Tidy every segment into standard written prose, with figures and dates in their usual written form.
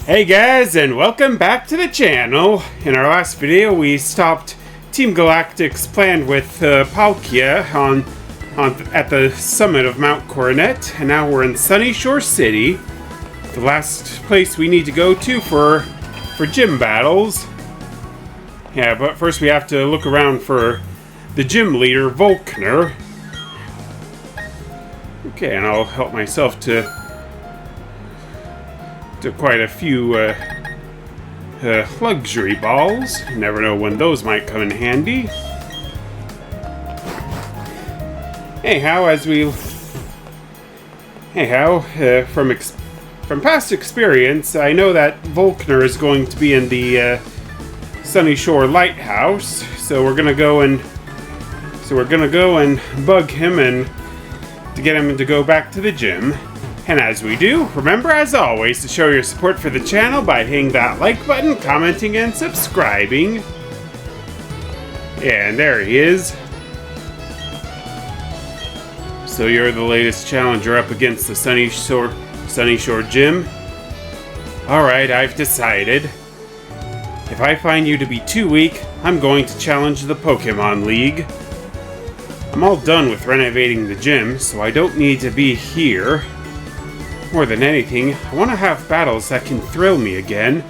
Hey guys, and welcome back to the channel. In our last video, we stopped Team Galactic's plan with Palkia at the summit of Mount Coronet, and now we're in Sunyshore City, the last place we need to go to for gym battles. Yeah, but first we have to look around for the gym leader, Volkner. Okay, and I'll help myself to quite a few luxury balls. You never know when those might come in handy. From past experience, I know that Volkner is going to be in the Sunyshore Lighthouse, so we're gonna go and bug him and to get him to go back to the gym. And as we do, remember as always to show your support for the channel by hitting that like button, commenting, and subscribing. And there he is. So you're the latest challenger up against the Sunyshore Gym? Alright, I've decided. If I find you to be too weak, I'm going to challenge the Pokemon League. I'm all done with renovating the gym, so I don't need to be here. More than anything, I want to have battles that can thrill me again.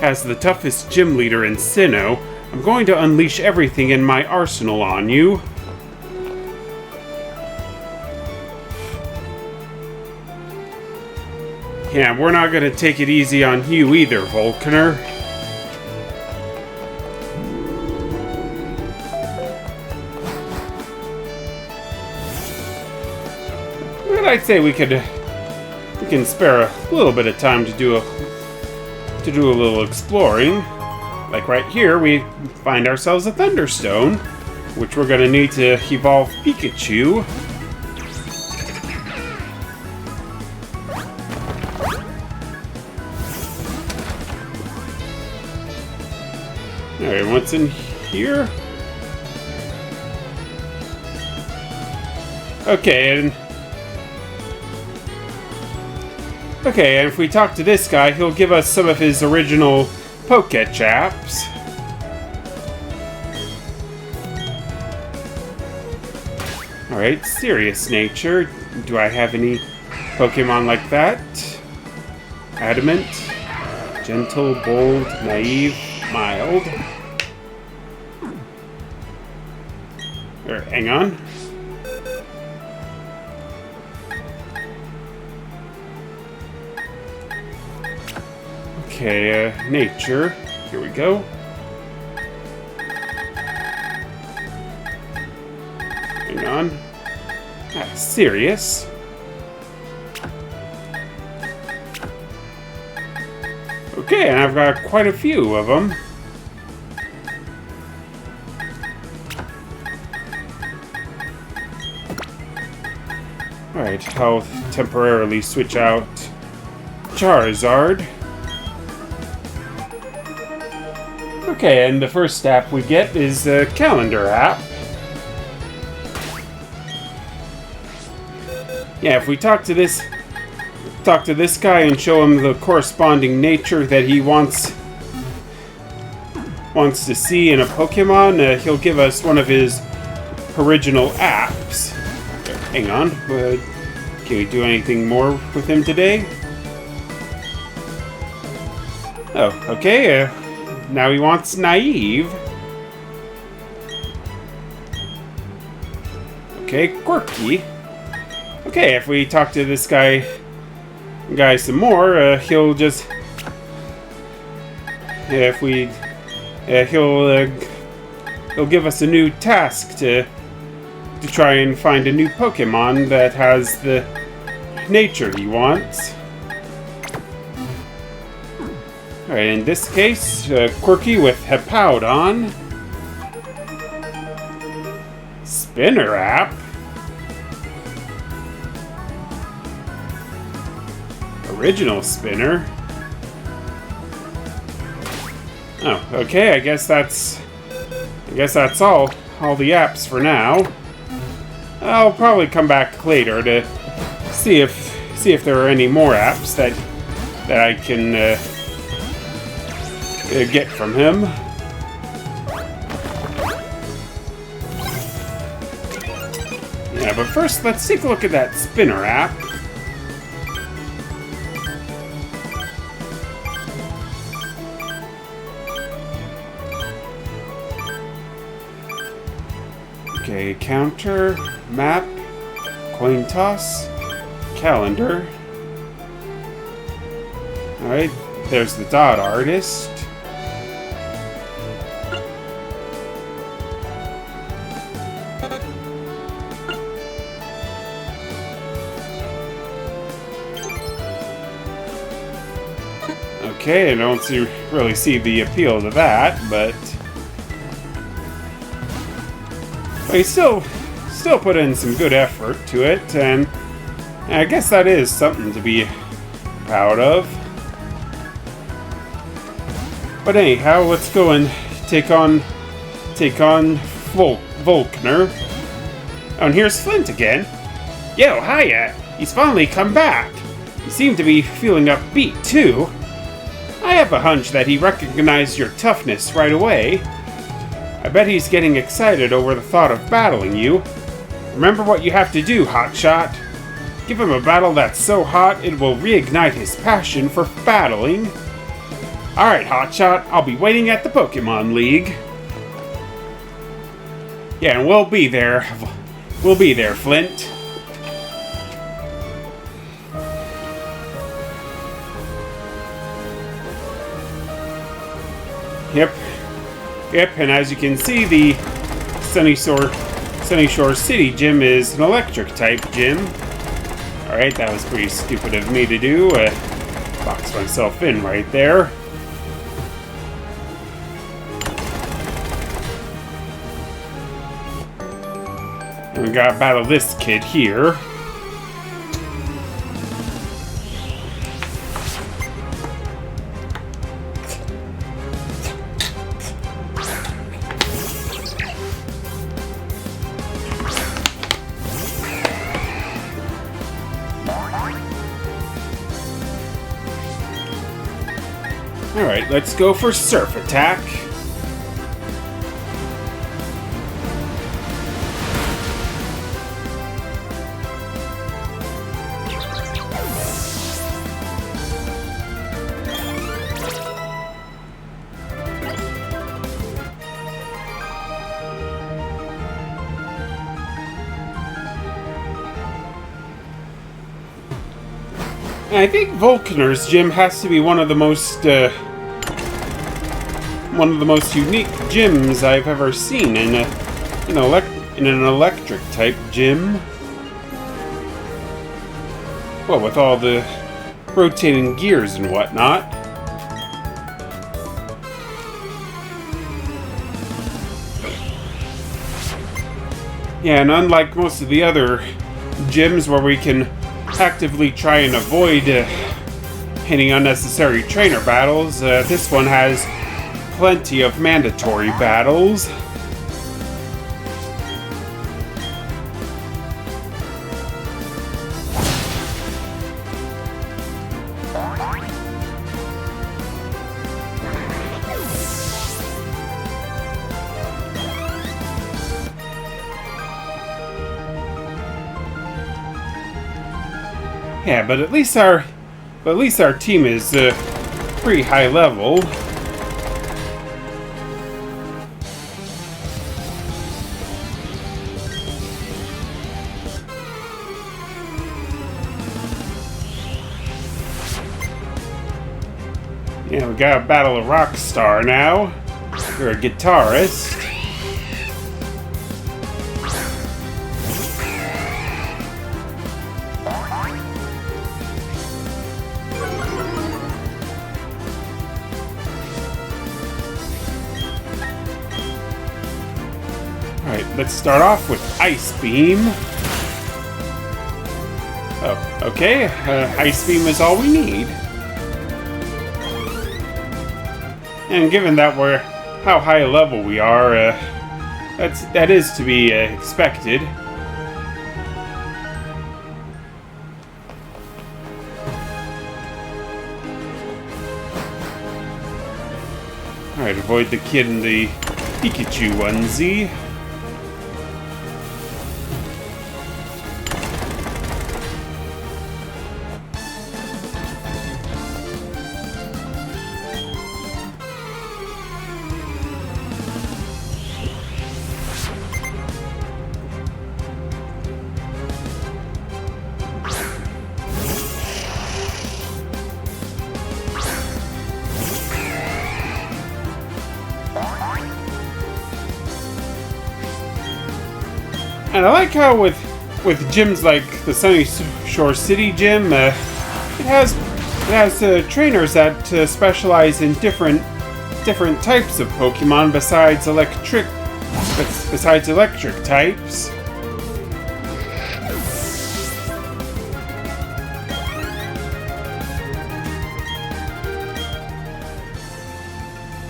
As the toughest gym leader in Sinnoh, I'm going to unleash everything in my arsenal on you. Yeah, we're not going to take it easy on you either, Volkner. But I'd say we can spare a little bit of time to do a little exploring. Like right here, we find ourselves a Thunderstone, which we're going to need to evolve Pikachu. Alright, what's in here? Okay, and if we talk to this guy, he'll give us some of his original Pokechaps. Alright, serious nature. Do I have any Pokemon like that? Adamant, gentle, bold, naive, mild. Hang on. Okay, nature. Here we go. Hang on. Serious. Okay, and I've got quite a few of them. Alright, I'll temporarily switch out Charizard. Okay, and the first app we get is the calendar app. Yeah, if we talk to this guy and show him the corresponding nature that he wants to see in a Pokemon, he'll give us one of his original apps. Hang on, can we do anything more with him today? Oh, okay. Now he wants naive. Okay, quirky. Okay, if we talk to this guy some more, he'll just he'll give us a new task to try and find a new Pokemon that has the nature he wants. Alright, in this case, Quirky with Hippowdon. Spinner app. Original Spinner. Oh, okay, I guess that's all the apps for now. I'll probably come back later to see if there are any more apps that I can get from him. Yeah, but first, let's take a look at that spinner app. Okay, counter, map, coin toss, calendar. Alright, there's the dot artist. Okay, I don't really see the appeal to that, but he still put in some good effort to it, and I guess that is something to be proud of. But anyhow, let's go and take on Volkner. Oh, and here's Flint again. Yo, hiya! He's finally come back. You seem to be feeling upbeat too. I have a hunch that he recognized your toughness right away. I bet he's getting excited over the thought of battling you. Remember what you have to do, Hotshot. Give him a battle that's so hot it will reignite his passion for battling. Alright, Hotshot, I'll be waiting at the Pokemon League. Yeah, and we'll be there. We'll be there, Flint. Yep, and as you can see, the Sunny Shore City gym is an electric type gym. Alright, that was pretty stupid of me to do. Box myself in right there. And we gotta battle this kid here. Alright, let's go for Surf Attack. I think Volkner's gym has to be one of the most unique gyms I've ever seen in an electric type gym. Well, with all the rotating gears and whatnot. Yeah, and unlike most of the other gyms where we can actively try and avoid any unnecessary trainer battles, this one has plenty of mandatory battles. Yeah, but at least our team is pretty high level. Yeah, we gotta battle a rock star now. You're a guitarist. Alright, let's start off with Ice Beam. Oh, okay. Ice Beam is all we need. And given that how high a level we are, that is to be expected. Alright, avoid the kid in the Pikachu onesie. And I like how with gyms like the Sunny Shore City gym, it has trainers that specialize in different types of Pokemon besides electric types.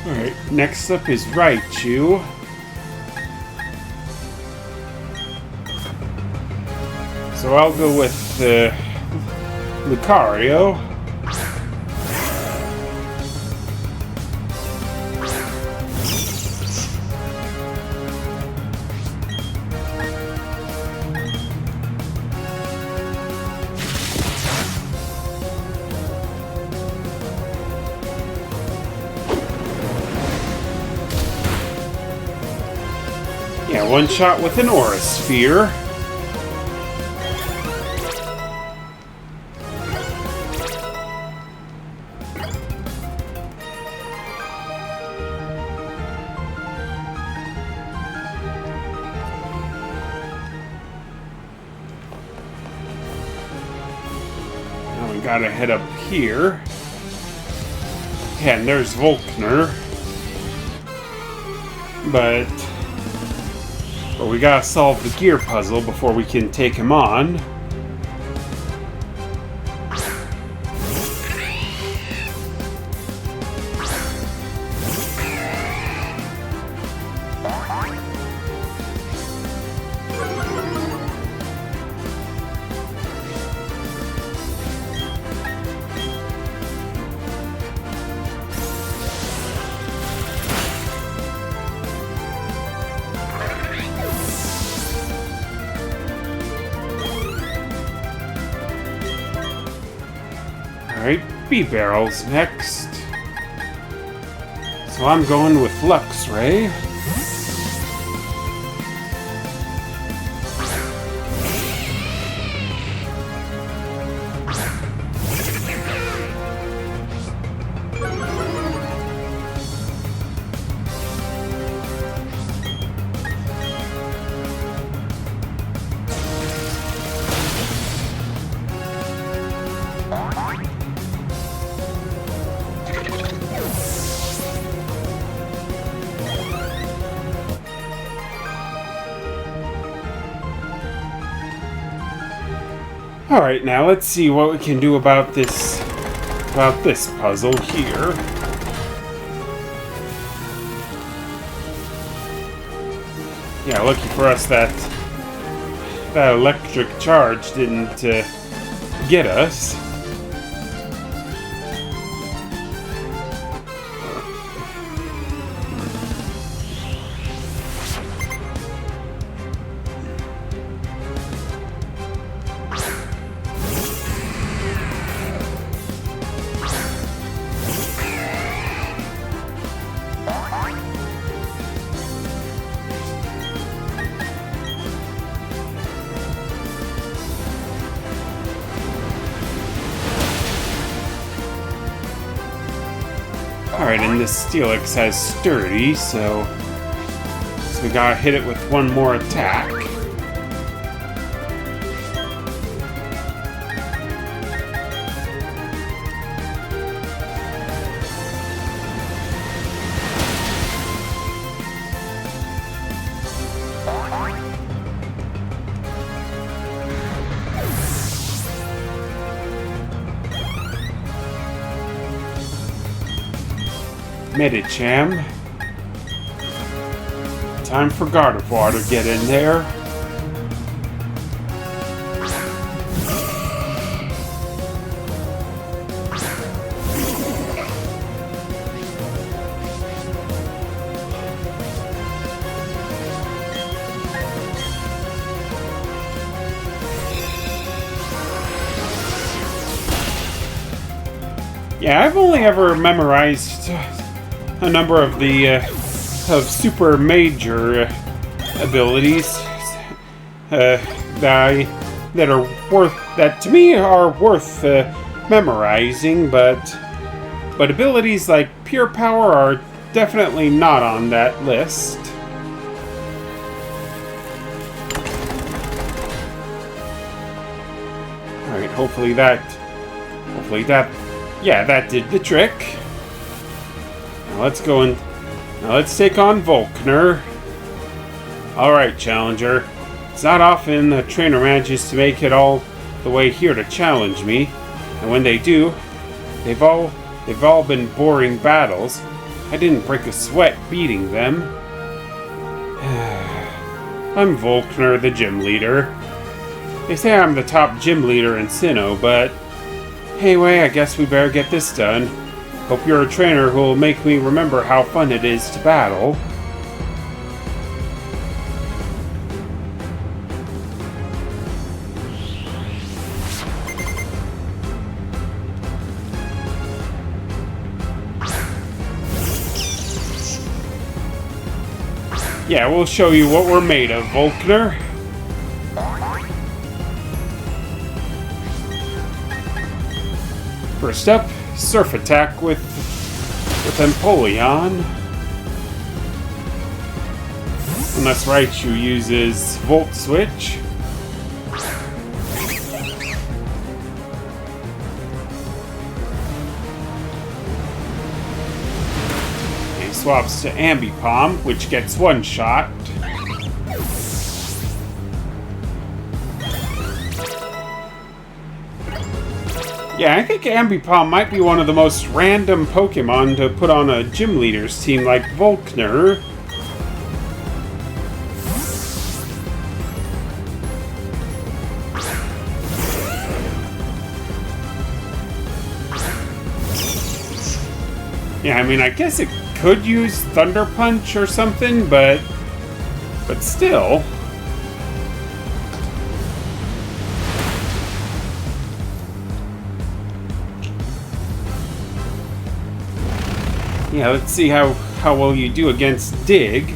All right, next up is Raichu. So I'll go with Lucario. Yeah, one shot with an Aura Sphere. Gotta head up here. Yeah, and there's Volkner. But we gotta solve the gear puzzle before we can take him on. Alright, B-Barrel's next. So I'm going with Luxray. Alright, now let's see what we can do about this puzzle here. Yeah, lucky for us that electric charge didn't get us. Alright, and this Steelix has Sturdy, so we gotta hit it with one more attack. Medicham. Time for Gardevoir to get in there. Yeah, I've only ever memorized a number of the of super major abilities that to me are worth memorizing, but abilities like Pure Power are definitely not on that list. All right, hopefully that, yeah, that did the trick. Now let's go and now let's take on Volkner. All right, Challenger. It's not often a trainer manages to make it all the way here to challenge me, and when they do, they've all been boring battles. I didn't break a sweat beating them. I'm Volkner, the gym leader. They say I'm the top gym leader in Sinnoh, but anyway, I guess we better get this done. Hope you're a trainer who'll make me remember how fun it is to battle. Yeah, we'll show you what we're made of, Volkner. First up, Surf Attack with Empoleon. Unless Raichu uses Volt Switch. He swaps to Ambipom, which gets one shot. Yeah, I think Ambipom might be one of the most random Pokemon to put on a gym leader's team like Volkner. Yeah, I mean, I guess it could use Thunder Punch or something, but still. Yeah, let's see how well you do against Dig.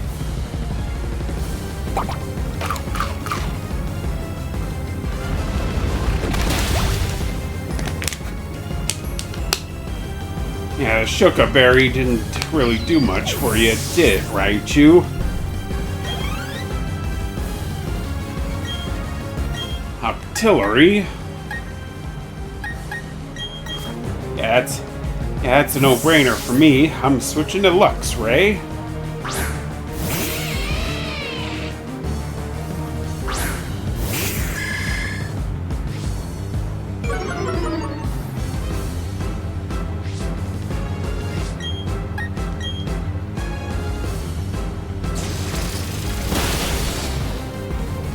Yeah, Shuka Berry didn't really do much for you, did it, Raichu? Octillery. Yeah, that's a no-brainer for me. I'm switching to Luxray.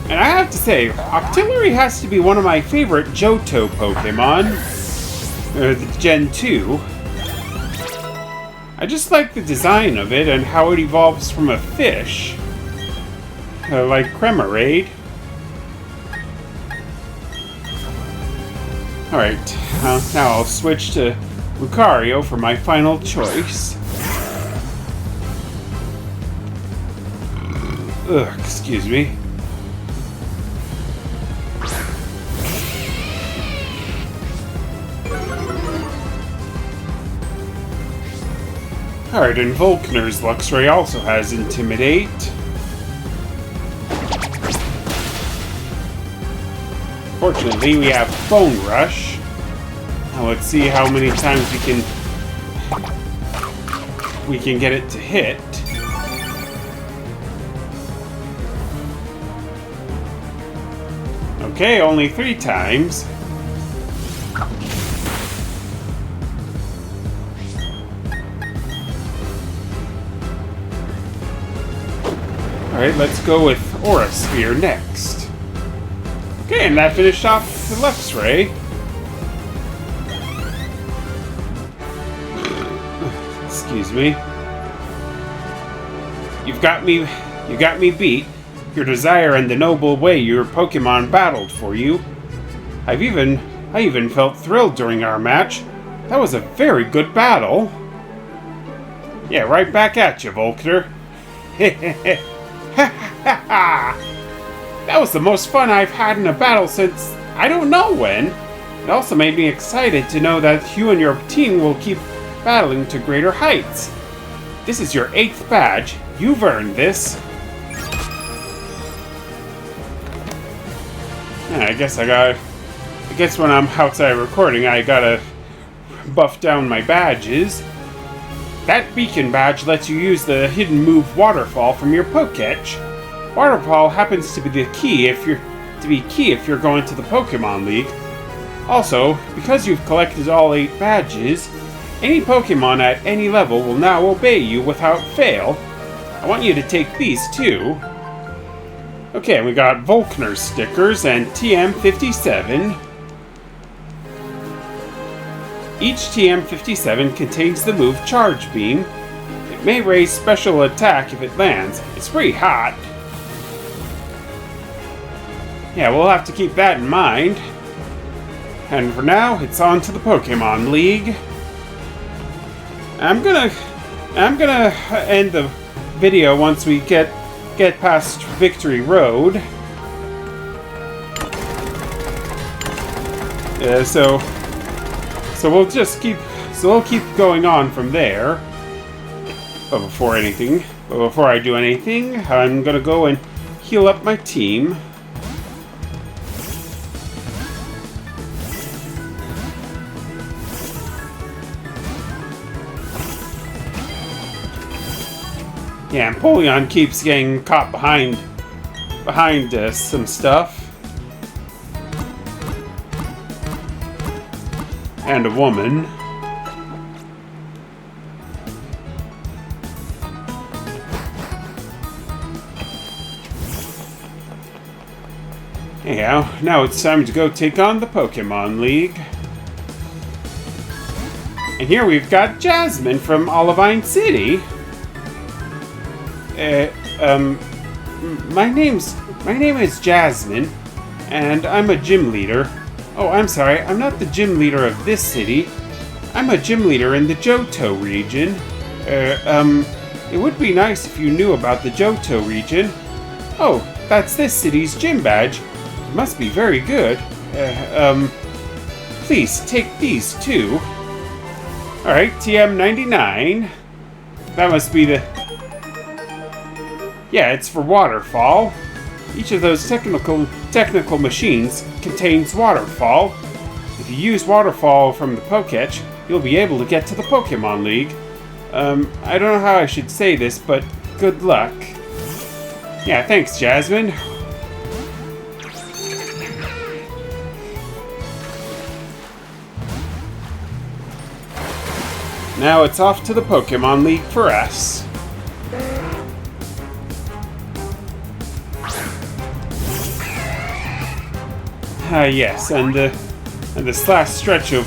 And I have to say, Octillery has to be one of my favorite Johto Pokemon. The Gen 2. I just like the design of it and how it evolves from a fish. Like Cremarade. Alright, now I'll switch to Lucario for my final choice. Ugh, excuse me. Alright, and Volkner's Luxray also has Intimidate. Fortunately, we have Bone Rush. Now let's see how many times we can get it to hit. Okay, only 3 times. Alright, let's go with Aura Sphere next. Okay, and that finished off the Luxray. Excuse me. You got me beat. Your desire and the noble way your Pokemon battled for you. I even felt thrilled during our match. That was a very good battle. Yeah, right back at you, Volkner. That was the most fun I've had in a battle since I don't know when. It also made me excited to know that you and your team will keep battling to greater heights. This is your 8th badge. You've earned this. Yeah, I guess when I'm outside recording, I gotta buff down my badges. That beacon badge lets you use the hidden move Waterfall from your Poketch. Waterfall happens to be the key if you're going to the Pokemon League. Also, because you've collected all 8 badges, any Pokemon at any level will now obey you without fail. I want you to take these too. Okay, we got Volkner stickers and TM57. Each TM57 contains the move Charge Beam. It may raise special attack if it lands. It's pretty hot. Yeah, we'll have to keep that in mind. And for now, it's on to the Pokemon League. I'm gonna end the video once we get past Victory Road. So we'll keep going on from there. But before I do anything, I'm gonna go and heal up my team. Yeah, Empoleon keeps getting caught behind some stuff. And a woman. Anyhow, now it's time to go take on the Pokemon League. And here we've got Jasmine from Olivine City. My name is Jasmine, and I'm a gym leader. Oh, I'm sorry, I'm not the gym leader of this city. I'm a gym leader in the Johto region. It would be nice if you knew about the Johto region. Oh, that's this city's gym badge. It must be very good. Please take these too. Alright, TM99. That must be the... Yeah, it's for Waterfall. Each of those technical machines contains Waterfall. If you use Waterfall from the Poketch, you'll be able to get to the Pokemon League. I don't know how I should say this, but good luck. Yeah, thanks, Jasmine. Now it's off to the Pokemon League for us. Yes, and this last stretch of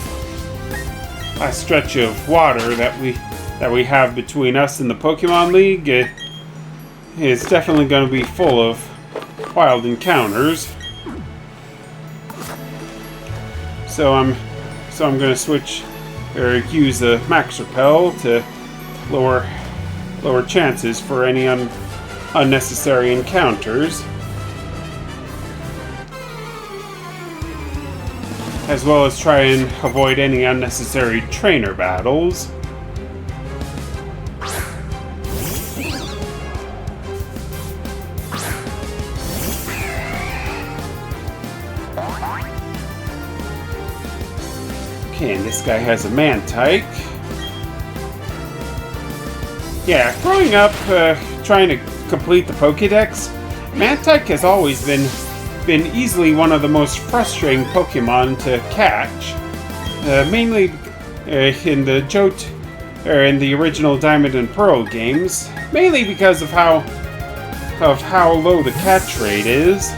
water that we have between us and the Pokemon League is definitely going to be full of wild encounters. So I'm going to use a Max Repel to lower chances for any unnecessary encounters. As well as try and avoid any unnecessary trainer battles. Okay, and this guy has a Mantike. Yeah, growing up, trying to complete the Pokédex, Mantike has always been easily one of the most frustrating Pokemon to catch, mainly in the original Diamond and Pearl games, mainly because of how low the catch rate is,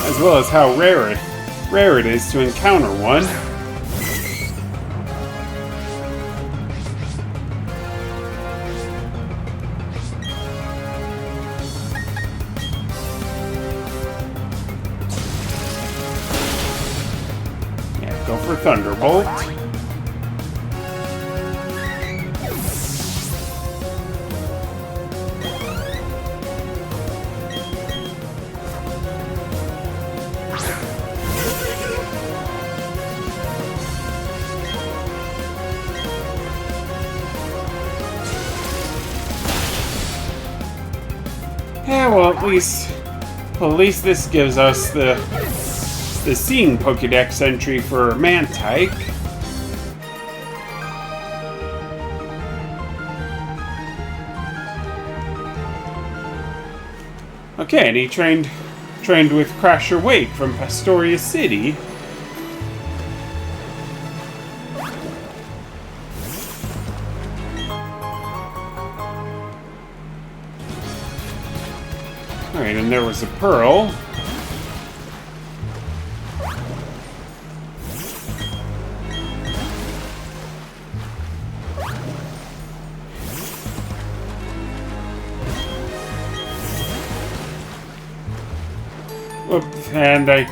as well as how rare it is to encounter one. Thunderbolt. Yeah, well, at least this gives us the Seeing Pokédex entry for Mantike. Okay, and he trained with Crasher Wake from Pastoria City. Alright, and there was a Pearl. And I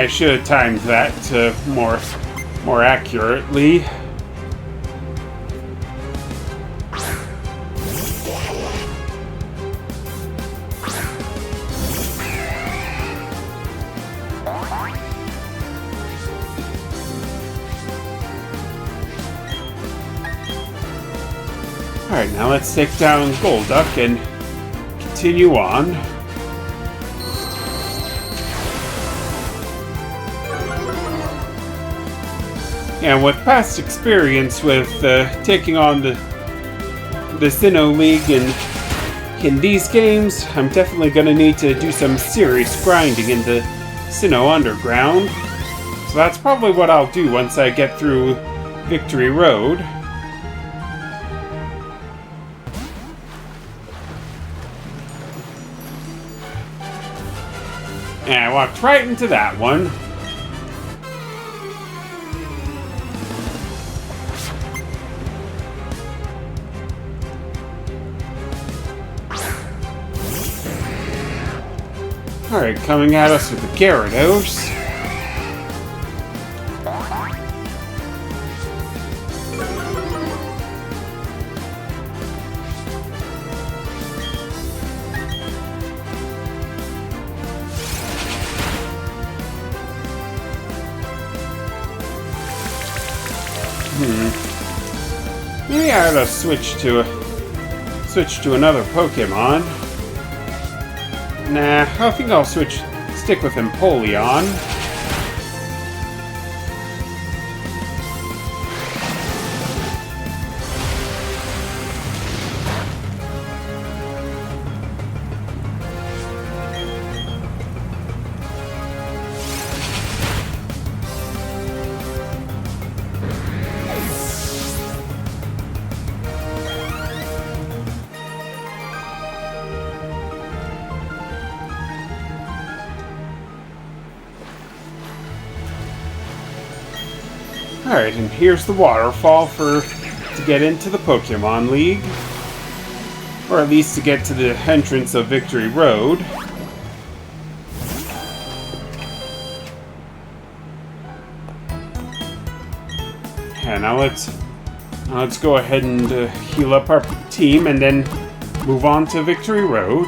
should have timed that more accurately. Alright, now let's take down Golduck and continue on. And with past experience with taking on the Sinnoh League in these games, I'm definitely going to need to do some serious grinding in the Sinnoh Underground. So that's probably what I'll do once I get through Victory Road. And I walked right into that one. Alright, coming at us with the Gyarados. Maybe I ought to switch to another Pokemon. Nah, I think I'll stick with Empoleon. Alright, and here's the waterfall to get into the Pokemon League. Or at least to get to the entrance of Victory Road. And now let's go ahead and heal up our team and then move on to Victory Road.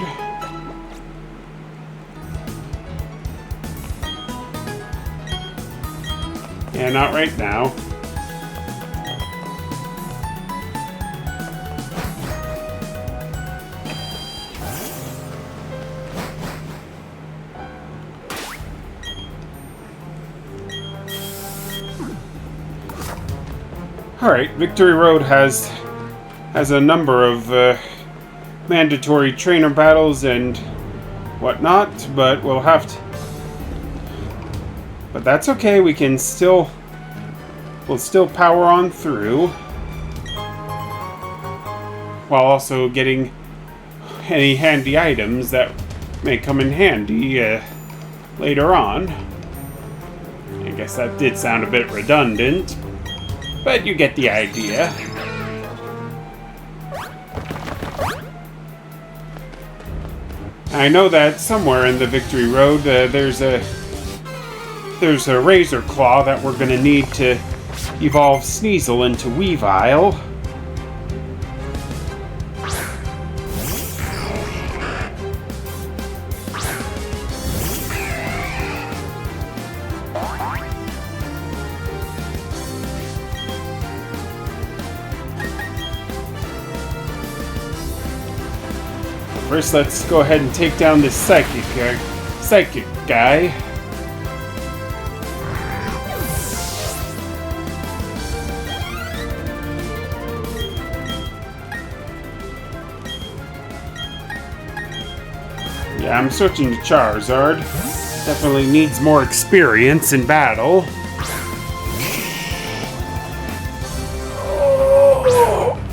Yeah, not right now. Alright, Victory Road has a number of mandatory trainer battles and whatnot, but we'll have to... But that's okay, we'll still power on through. While also getting any handy items that may come in handy later on. I guess that did sound a bit redundant, but you get the idea. I know that somewhere in the Victory Road there's there's a Razor Claw that we're gonna need to evolve Sneasel into Weavile. First, let's go ahead and take down this psychic guy. Yeah, I'm switching to Charizard. Definitely needs more experience in battle.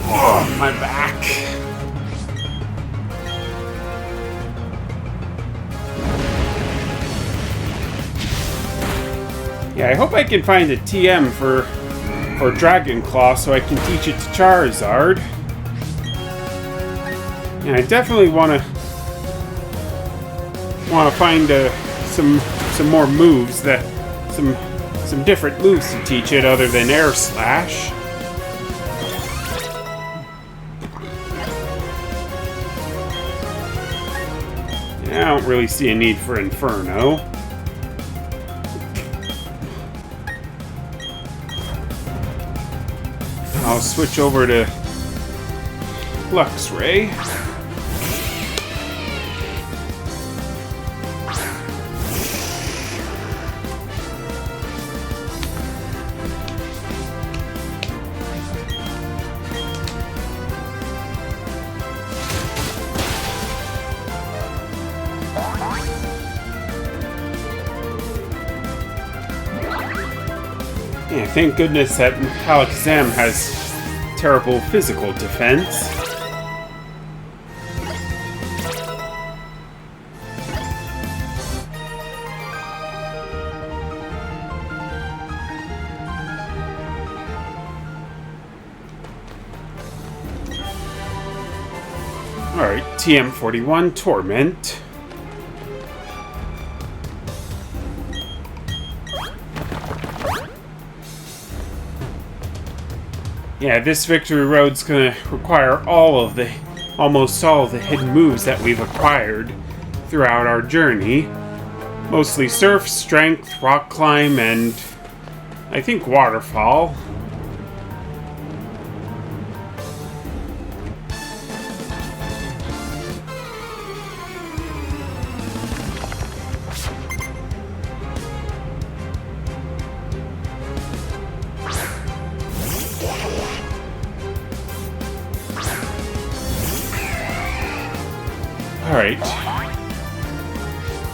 Oh, my back. Yeah, I hope I can find a TM for Dragon Claw so I can teach it to Charizard. And I definitely want to find some more moves some different moves to teach it other than Air Slash. I don't really see a need for Inferno. I'll switch over to Luxray. Yeah, thank goodness that Alakazam has terrible physical defense. Alright, TM41, Torment. Yeah, this Victory Road's gonna require almost all of the hidden moves that we've acquired throughout our journey. Mostly Surf, Strength, Rock Climb, and I think Waterfall.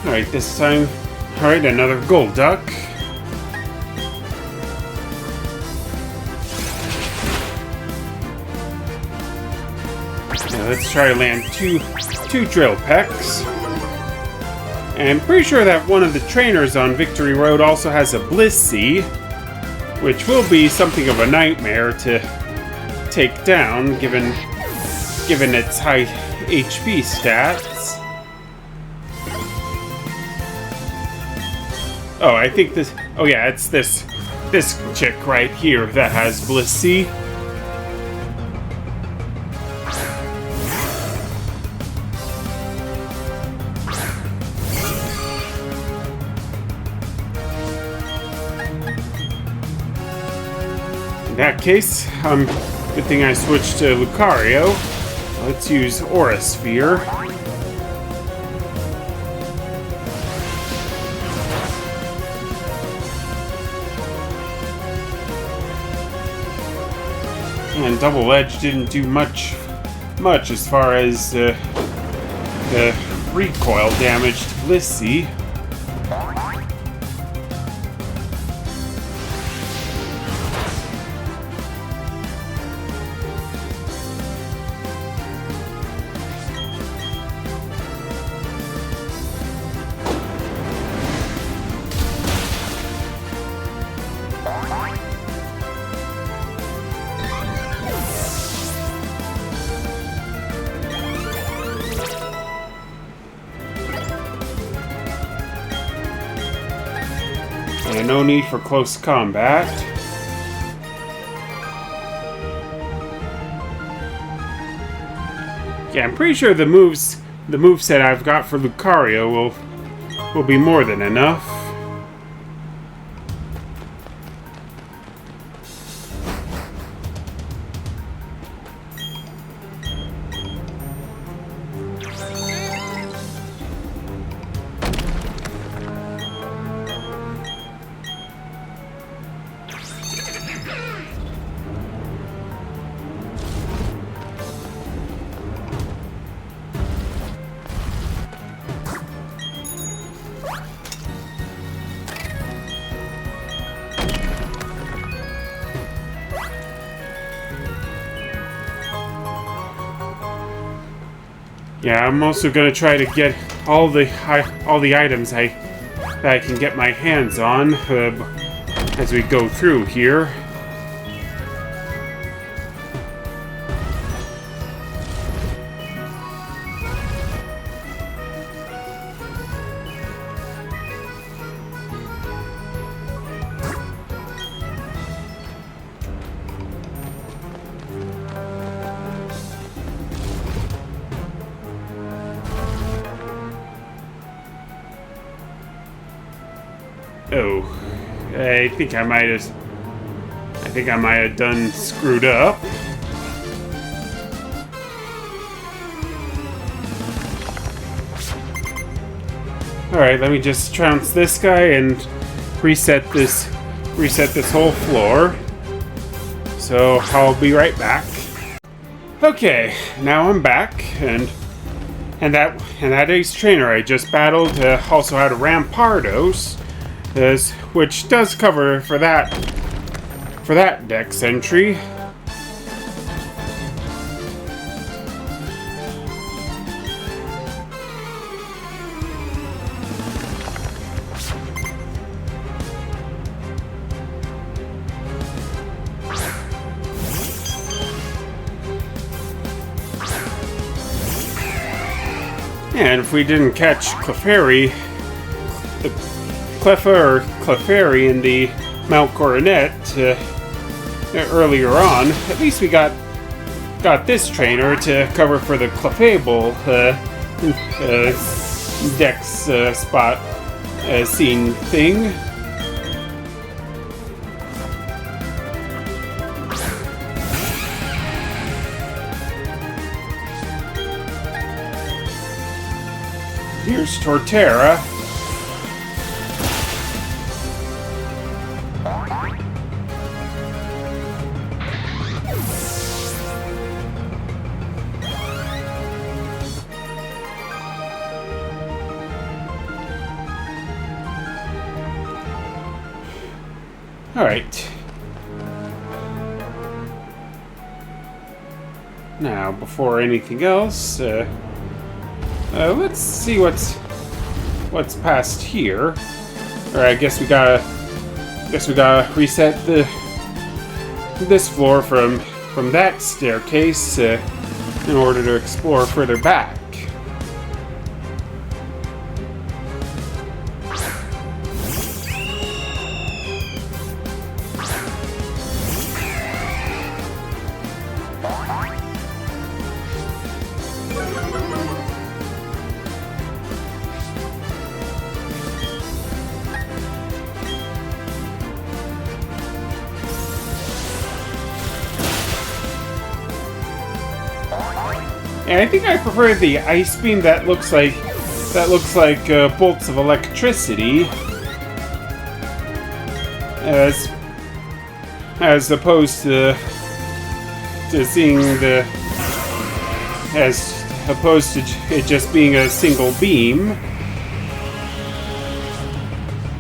Alright, this time... Alright, another Golduck. Now let's try to land two Drill Pecks. And I'm pretty sure that one of the trainers on Victory Road also has a Blissey, which will be something of a nightmare to take down, given its high HP stats. Oh, I think this... Oh yeah, it's this chick right here that has Blissey. In that case, good thing I switched to Lucario. Let's use Aura Sphere. And Double Edge didn't do much as far as the recoil damage to Blissey. no need for close combat. Yeah, I'm pretty sure the moveset I've got for Lucario will be more than enough. Yeah, I'm also gonna try to get all the items that I can get my hands on as we go through here. Oh, I think I might have done screwed up. Alright, let me just trounce this guy and reset this whole floor. So I'll be right back. Okay, now I'm back, and that ace trainer I just battled also had a Rampardos, which does cover for that dex entry. And if we didn't catch Clefairy in the Mount Coronet earlier on, at least we got this trainer to cover for the Clefable dex spot scene thing. Here's Torterra. All right. Now, before anything else, let's see what's past here. Or I guess we gotta reset this floor from that staircase in order to explore further back. And I think I prefer the ice beam that looks like bolts of electricity, as opposed to seeing it just being a single beam.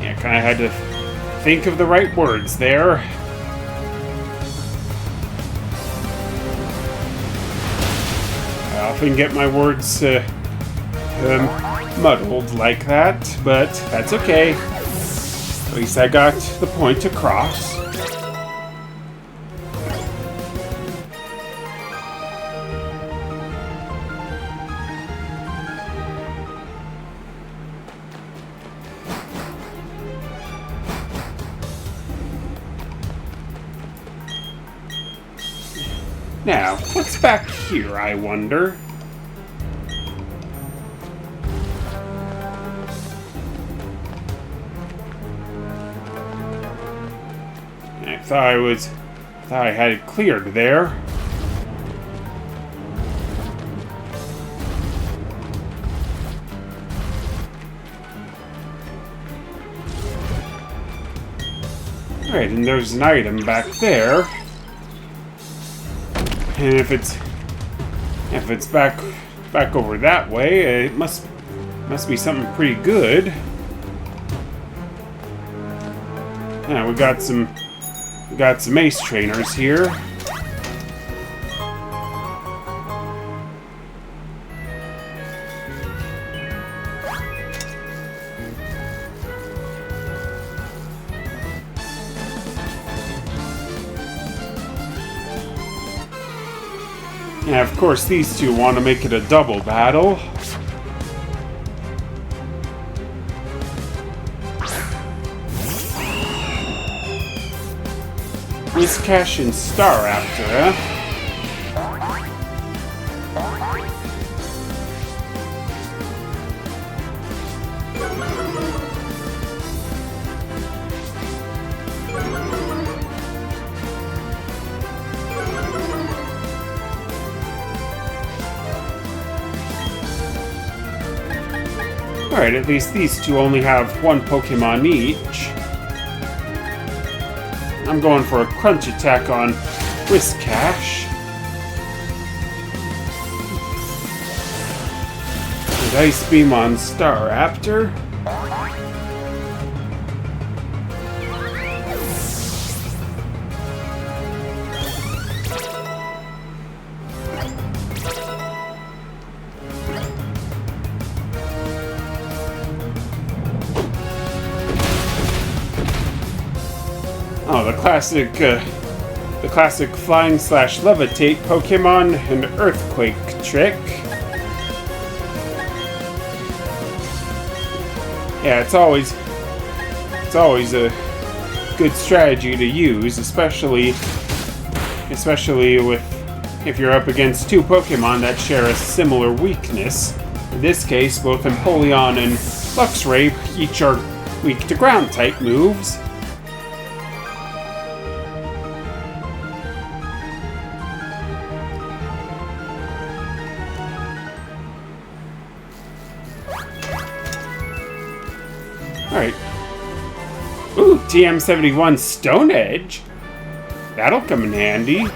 Yeah, kind of had to think of the right words there. I often get my words muddled like that, but that's okay. At least I got the point across. Now, what's back here, I wonder? I thought I had it cleared there. Alright, and there's an item back there. And if it's back over that way, it must be something pretty good. Yeah, we got some ace trainers here. Yeah, of course, these two want to make it a double battle. Whiscash and Staraptor, huh? Alright, at least these two only have one Pokemon each. I'm going for a Crunch attack on Whiscash. And Ice Beam on Staraptor. Oh, the classic flying/levitate Pokemon and earthquake trick. Yeah, it's always a good strategy to use, especially if you're up against two Pokemon that share a similar weakness. In this case, both Empoleon and Luxray each are weak to ground type moves. Alright. Ooh, TM71 Stone Edge. That'll come in handy.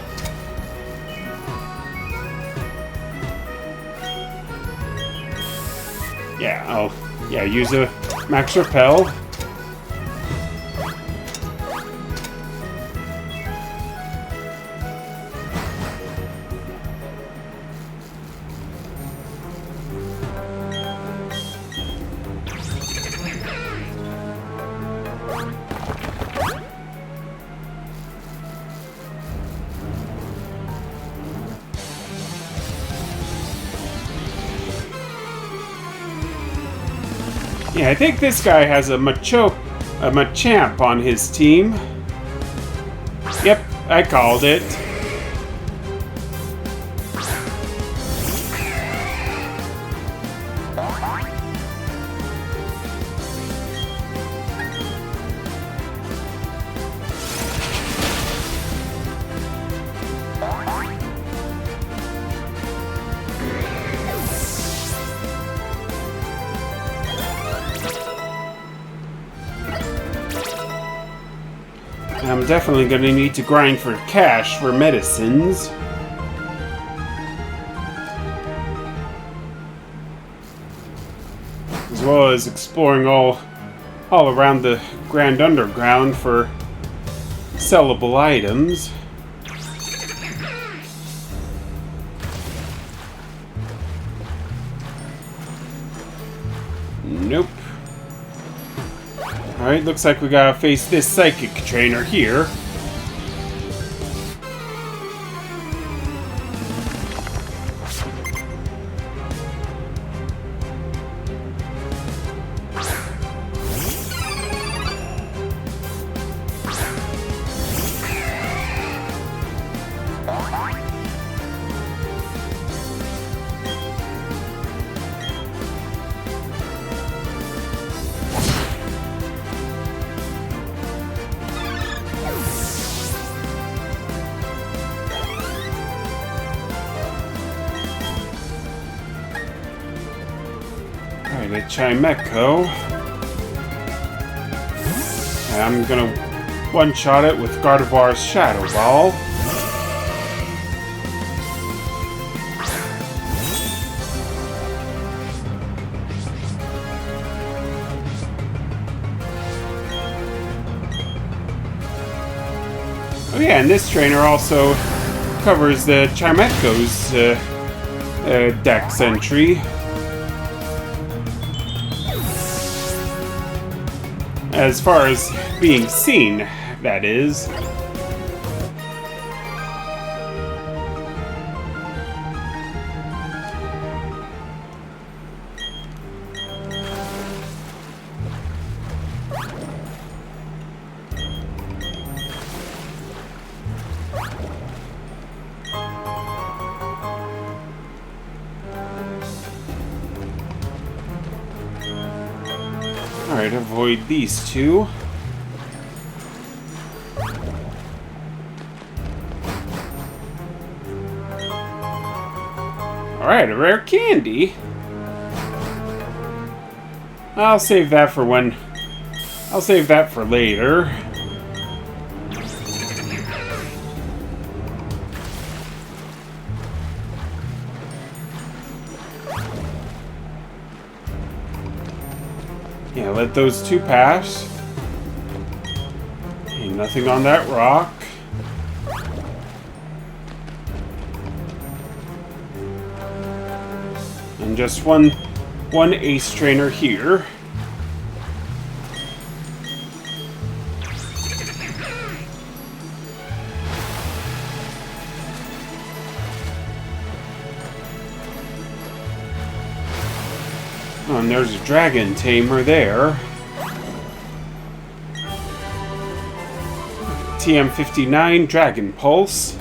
Yeah, I'll use a Max Repel. Yeah, I think this guy has a Machamp on his team. Yep, I called it. I'm definitely going to need to grind for cash for medicines. As well as exploring all around the Grand Underground for sellable items. Nope. Alright, looks like we gotta face this Psychic Trainer here. Alright, a Chimecho. And I'm gonna one-shot it with Gardevoir's Shadow Ball. Oh yeah, and this trainer also covers the Chimecho's dex entry. As far as being seen, that is. Alright, avoid these two. Alright, a rare candy. I'll save that for when... I'll save that for later. Yeah, let those two pass. Okay, nothing on that rock. And just one ace trainer here. Oh, and there's a dragon tamer there. TM59 Dragon Pulse.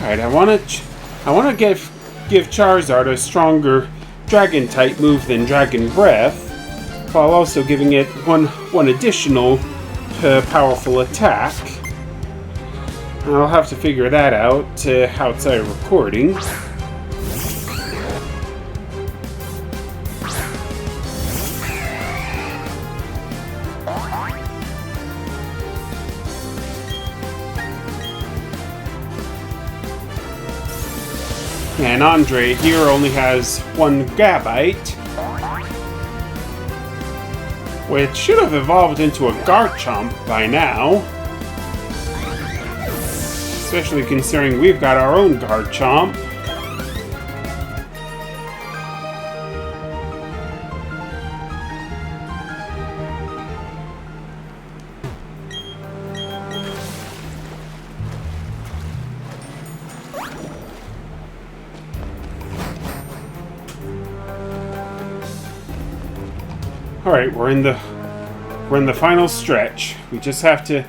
Alright, I want to give Charizard a stronger dragon type move than Dragon Breath, while also giving it one additional powerful attack. I'll have to figure that out outside of recording. And Andre here only has one Gabite, which should have evolved into a Garchomp by now. Especially considering we've got our own Garchomp. Alright, we're in the final stretch. We just have to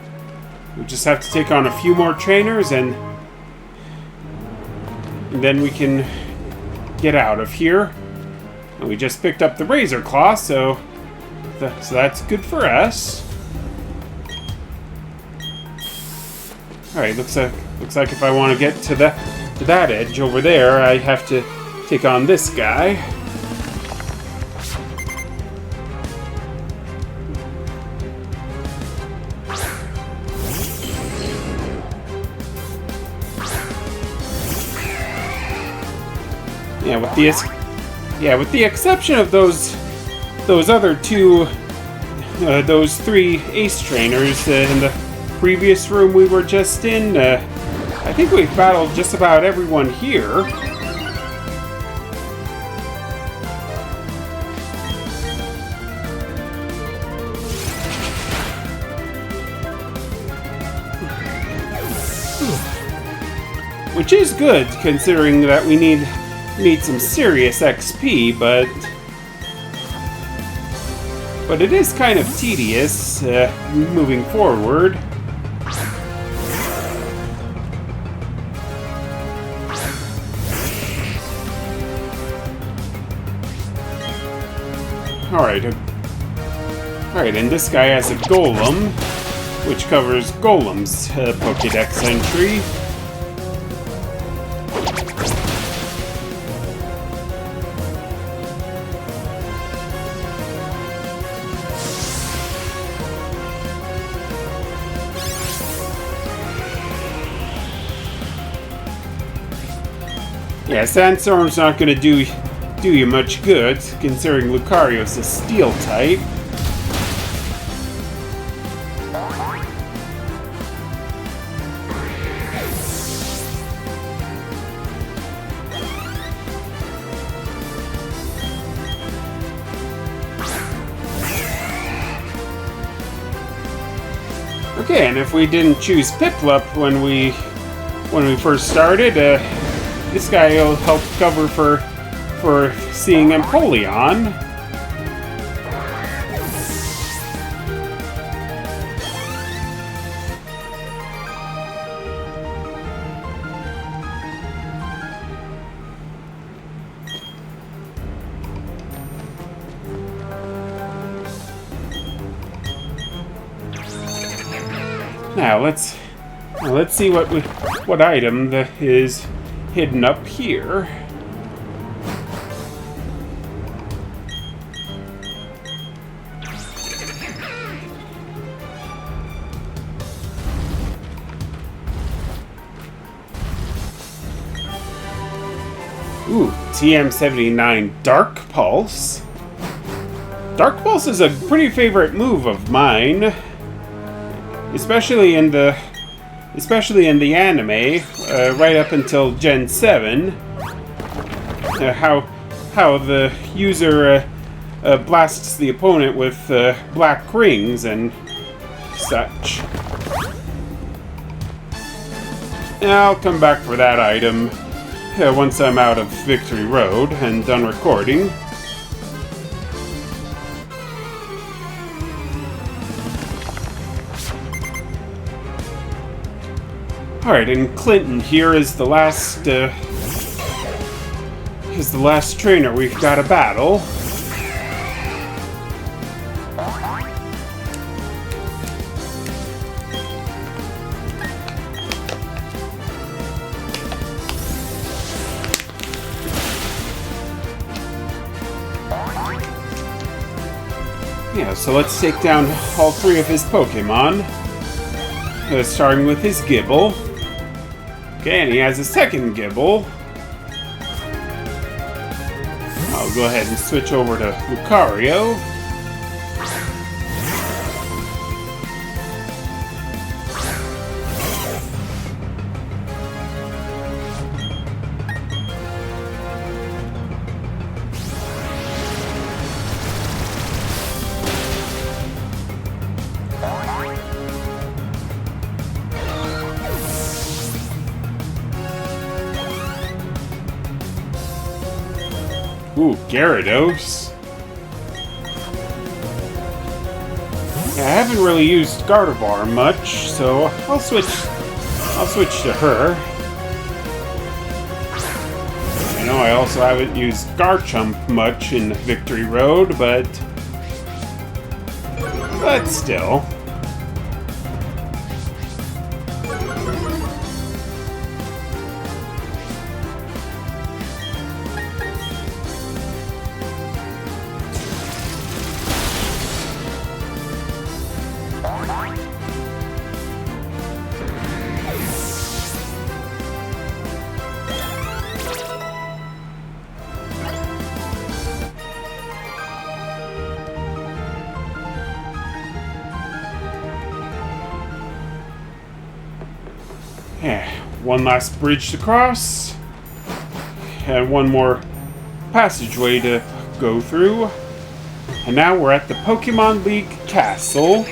take on a few more trainers and then we can get out of here. And we just picked up the Razor Claw, so that's good for us. Alright, looks like if I want to get to that edge over there, I have to take on this guy. Yeah, with the exception of those other two, those three ace trainers in the previous room we were just in, I think we've battled just about everyone here. Which is good, considering that we need some serious XP, but it is kind of tedious moving forward. Alright, and this guy has a Golem, which covers Golem's Pokédex entry. Yeah, Sandstorm's not gonna do you much good, considering Lucario's a steel type. Okay, and if we didn't choose Piplup when we first started, this guy will help cover for seeing Empoleon. Now let's see what item that is hidden up here. Ooh, TM79 Dark Pulse. Dark Pulse is a pretty favorite move of mine. Especially in the anime, right up until Gen 7, how the user blasts the opponent with black rings and such. And I'll come back for that item once I'm out of Victory Road and done recording. Alright, and Clinton here is the last trainer we've got to battle. Yeah, so let's take down all three of his Pokemon. Starting with his Gible. Okay, and he has a second Gible. I'll go ahead and switch over to Lucario. Ooh, Gyarados. Yeah, I haven't really used Gardevoir much, so I'll switch to her. I know I also haven't used Garchomp much in Victory Road, but still. Yeah, one last bridge to cross, and one more passageway to go through. And now we're at the Pokemon League Castle.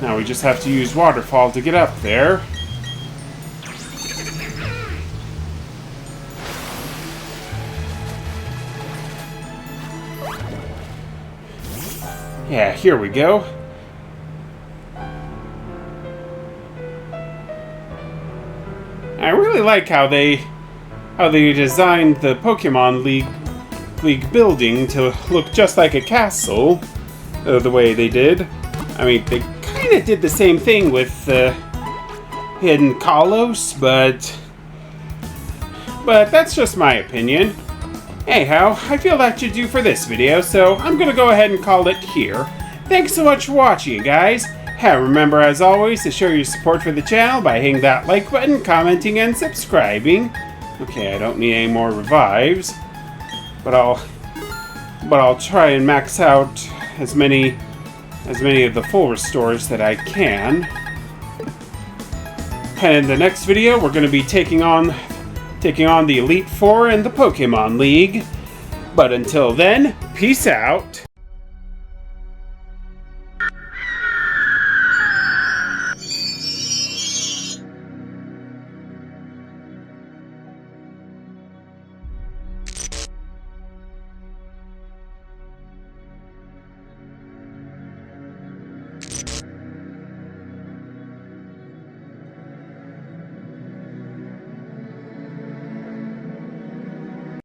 Now we just have to use Waterfall to get up there. Yeah, here we go. I really like how they designed the Pokemon League building to look just like a castle, the way they did. I mean, they kind of did the same thing with Hidden Kalos, but that's just my opinion. Anyhow, I feel that should do for this video, so I'm gonna go ahead and call it here. Thanks so much for watching, guys. Remember, as always, to show your support for the channel by hitting that like button, commenting, and subscribing. Okay, I don't need any more revives, but I'll try and max out as many of the full restores that I can. And in the next video, we're going to be taking on the Elite Four in the Pokemon League. But until then, peace out.